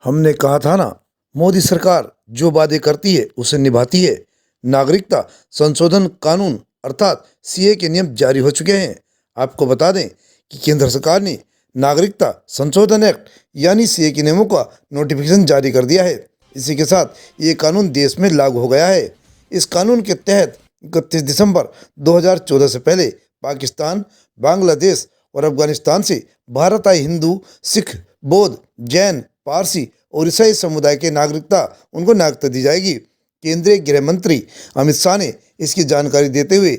हमने कहा था ना, मोदी सरकार जो वादे करती है उसे निभाती है। नागरिकता संशोधन कानून अर्थात सीए के नियम जारी हो चुके हैं। आपको बता दें कि केंद्र सरकार ने नागरिकता संशोधन एक्ट यानी सीए के नियमों का नोटिफिकेशन जारी कर दिया है। इसी के साथ ये कानून देश में लागू हो गया है। इस कानून के तहत 31 दिसंबर 2014 से पहले पाकिस्तान, बांग्लादेश और अफगानिस्तान से भारत आए हिंदू, सिख, बौद्ध, जैन, पारसी और ईसाई समुदाय के नागरिकता उनको नागरिकता दी जाएगी। केंद्रीय गृह मंत्री अमित शाह ने इसकी जानकारी देते हुए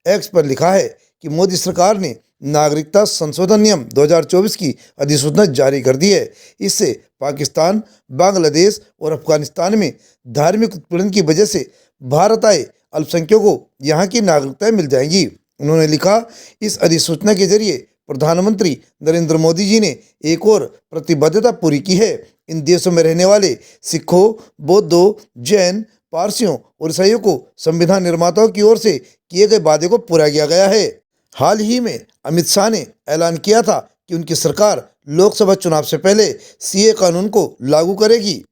एक्स पर लिखा है कि मोदी सरकार ने नागरिकता संशोधन नियम 2024 की अधिसूचना जारी कर दी है। इससे पाकिस्तान, बांग्लादेश और अफगानिस्तान में धार्मिक उत्पीड़न की वजह से भारत आए अल्पसंख्यकों को यहाँ की नागरिकता मिल जाएगी। उन्होंने लिखा, इस अधिसूचना के जरिए प्रधानमंत्री नरेंद्र मोदी जी ने एक और प्रतिबद्धता पूरी की है। इन देशों में रहने वाले सिखों, बौद्धों, जैन, पारसियों और ईसाइयों को संविधान निर्माताओं की ओर से किए गए वादे को पूरा किया गया है। हाल ही में अमित शाह ने ऐलान किया था कि उनकी सरकार लोकसभा चुनाव से पहले सीए कानून को लागू करेगी।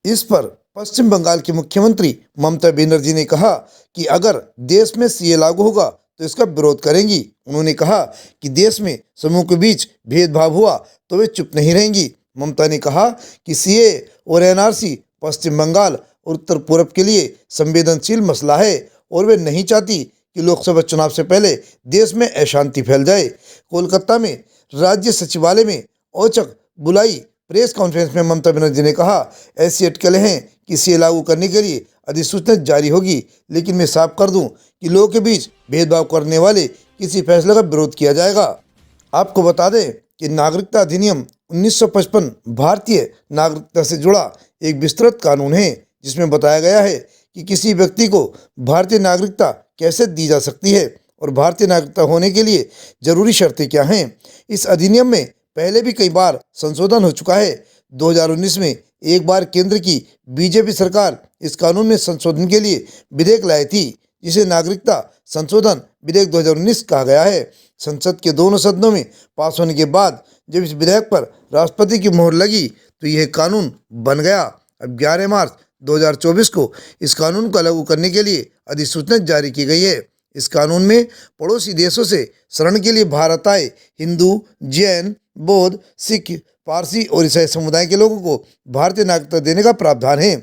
इस पर पश्चिम बंगाल की मुख्यमंत्री ममता बनर्जी ने कहा कि अगर देश में सीए लागू होगा तो इसका विरोध करेंगी। उन्होंने कहा कि देश में समूह के बीच भेदभाव हुआ तो वे चुप नहीं रहेंगी। ममता ने कहा कि सीए और एनआरसी पश्चिम बंगाल और उत्तर पूर्व के लिए संवेदनशील मसला है और वे नहीं चाहती कि लोकसभा चुनाव से पहले देश में अशांति फैल जाए। कोलकाता में राज्य सचिवालय में औचक बुलाई प्रेस कॉन्फ्रेंस में ममता बनर्जी ने कहा, ऐसी अटकलें हैं कि सीए लागू करने के लिए अधिसूचना जारी होगी, लेकिन मैं साफ कर दूं कि लोगों के बीच भेदभाव करने वाले किसी फैसले का विरोध किया जाएगा। आपको बता दें कि नागरिकता अधिनियम 1955 भारतीय नागरिकता से जुड़ा एक विस्तृत कानून है, जिसमें बताया गया है कि किसी व्यक्ति को भारतीय नागरिकता कैसे दी जा सकती है और भारतीय नागरिकता होने के लिए जरूरी शर्तें क्या हैं। इस अधिनियम में पहले भी कई बार संशोधन हो चुका है। 2019 में एक बार केंद्र की बीजेपी सरकार इस कानून में संशोधन के लिए विधेयक लाई थी, जिसे नागरिकता संशोधन विधेयक 2019 कहा गया है। संसद के दोनों सदनों में पास होने के बाद जब इस विधेयक पर राष्ट्रपति की मोहर लगी तो यह कानून बन गया। अब 11 मार्च 2024 को इस कानून को लागू करने के लिए अधिसूचना जारी की गई है। इस कानून में पड़ोसी देशों से शरण के लिए भारत आए हिंदू, जैन, बौद्ध, सिख, पारसी और ईसाई समुदाय के लोगों को भारतीय नागरिकता देने का प्रावधान है।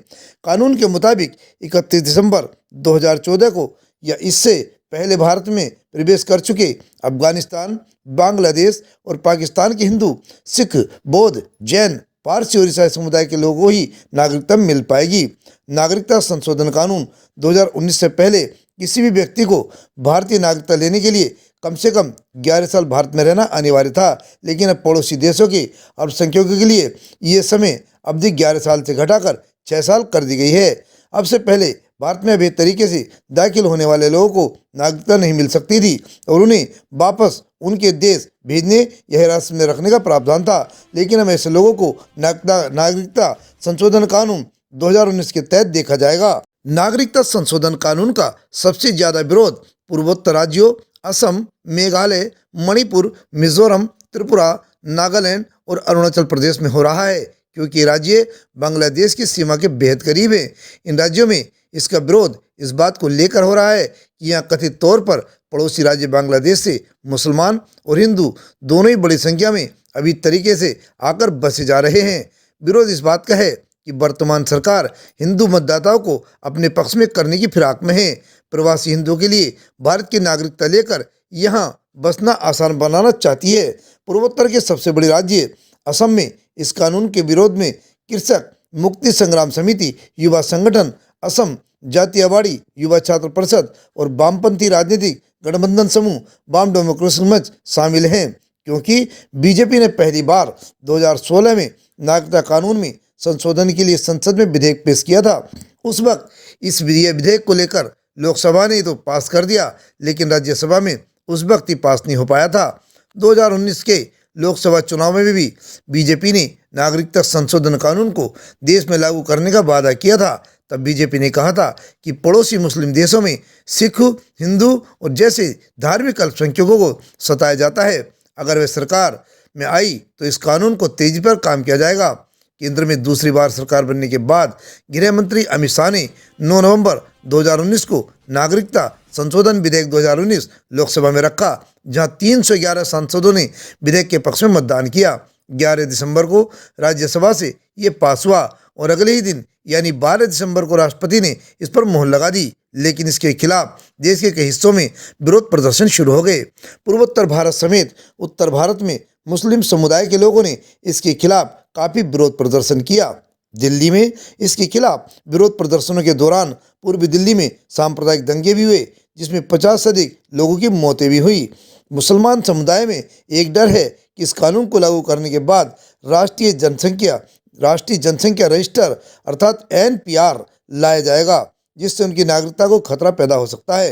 कानून के मुताबिक 31 दिसंबर 2014 को या इससे पहले भारत में प्रवेश कर चुके अफगानिस्तान, बांग्लादेश और पाकिस्तान के हिंदू, सिख, बौद्ध, जैन, पारसी और ईसाई समुदाय के लोगों को ही नागरिकता मिल पाएगी। नागरिकता संशोधन कानून 2019 से पहले किसी भी व्यक्ति को भारतीय नागरिकता लेने के लिए कम से कम 11 साल भारत में रहना अनिवार्य था, लेकिन अब पड़ोसी देशों के अल्पसंख्यकों के लिए ये समय अवधि 11 साल से घटाकर 6 साल कर दी गई है। अब से पहले भारत में अवैध तरीके से दाखिल होने वाले लोगों को नागरिकता नहीं मिल सकती थी और उन्हें वापस उनके देश भेजने या हिरासत में रखने का प्रावधान था, लेकिन अब ऐसे लोगों को नागरिकता संशोधन कानून 2019 के तहत देखा जाएगा। नागरिकता संशोधन कानून का सबसे ज्यादा विरोध पूर्वोत्तर राज्यों असम, मेघालय, मणिपुर, मिजोरम, त्रिपुरा, नागालैंड और अरुणाचल प्रदेश में हो रहा है, क्योंकि ये राज्य बांग्लादेश की सीमा के बेहद करीब हैं। इन राज्यों में इसका विरोध इस बात को लेकर हो रहा है कि यहाँ कथित तौर पर पड़ोसी राज्य बांग्लादेश से मुसलमान और हिंदू दोनों ही बड़ी संख्या में अभी तरीके से आकर बसे जा रहे हैं। विरोध इस बात का है कि वर्तमान सरकार हिंदू मतदाताओं को अपने पक्ष में करने की फिराक में है। प्रवासी हिंदुओं के लिए भारत की नागरिकता लेकर यहाँ बसना आसान बनाना चाहती है। पूर्वोत्तर के सबसे बड़े राज्य असम में इस कानून के विरोध में कृषक मुक्ति संग्राम समिति, युवा संगठन, असम जातीयवादी युवा छात्र परिषद और वामपंथी राजनीतिक गठबंधन समूह वाम डेमोक्रेसी मंच शामिल हैं, क्योंकि बीजेपी ने पहली बार 2016 में नागरिकता कानून में संशोधन के लिए संसद में विधेयक पेश किया था। उस वक्त इस विधेयक को लेकर लोकसभा ने तो पास कर दिया, लेकिन राज्यसभा में उस वक्त ही पास नहीं हो पाया था। 2019 के लोकसभा चुनाव में भी बीजेपी ने नागरिकता संशोधन कानून को देश में लागू करने का वादा किया था। तब बीजेपी ने कहा था कि पड़ोसी मुस्लिम देशों में सिख, हिंदू और जैसे धार्मिक अल्पसंख्यकों को सताया जाता है। अगर वे सरकार में आई तो इस कानून को तेजी पर काम किया जाएगा। केंद्र में दूसरी बार सरकार बनने के बाद गृह मंत्री अमित शाह ने 9 नवंबर 2019 को नागरिकता संशोधन विधेयक 2019 लोकसभा में रखा, जहां 311 सांसदों ने विधेयक के पक्ष में मतदान किया। 11 दिसंबर को राज्यसभा से ये पास हुआ और अगले ही दिन यानी 12 दिसंबर को राष्ट्रपति ने इस पर मोहर लगा दी, लेकिन इसके खिलाफ देश के कई हिस्सों में विरोध प्रदर्शन शुरू हो गए। पूर्वोत्तर भारत समेत उत्तर भारत में मुस्लिम समुदाय के लोगों ने इसके खिलाफ काफ़ी विरोध प्रदर्शन किया। दिल्ली में इसके खिलाफ विरोध प्रदर्शनों के दौरान पूर्वी दिल्ली में सांप्रदायिक दंगे भी हुए, जिसमें 50 से अधिक लोगों की मौतें भी हुई। मुसलमान समुदाय में एक डर है कि इस कानून को लागू करने के बाद राष्ट्रीय जनसंख्या रजिस्टर अर्थात NPR लाया जाएगा, जिससे उनकी नागरिकता को खतरा पैदा हो सकता है।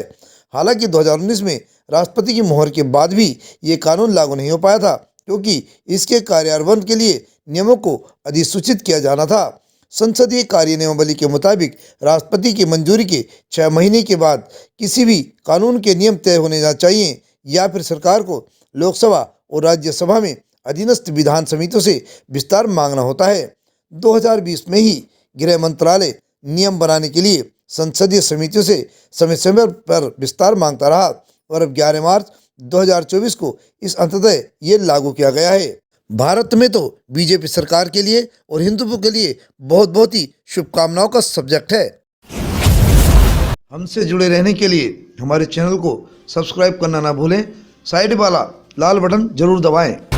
हालांकि 2019 में राष्ट्रपति की मोहर के बाद भी ये कानून लागू नहीं हो पाया था, क्योंकि इसके कार्यान्वयन के लिए नियमों को अधिसूचित किया जाना था। संसदीय कार्य नियमावली के मुताबिक राष्ट्रपति की मंजूरी के 6 महीने के बाद किसी भी कानून के नियम तय होने चाहिए या फिर सरकार को लोकसभा और राज्यसभा में अधीनस्थ विधान समितियों से विस्तार मांगना होता है। 2020 में ही गृह मंत्रालय नियम बनाने के लिए संसदीय समितियों से समय समय पर विस्तार मांगता रहा और अब 11 मार्च 2024 को इस अंततः ये लागू किया गया है। भारत में तो बीजेपी सरकार के लिए और हिंदुत्व के लिए बहुत ही शुभकामनाओं का सब्जेक्ट है। हमसे जुड़े रहने के लिए हमारे चैनल को सब्सक्राइब करना ना भूलें, साइड वाला लाल बटन जरूर दबाएं।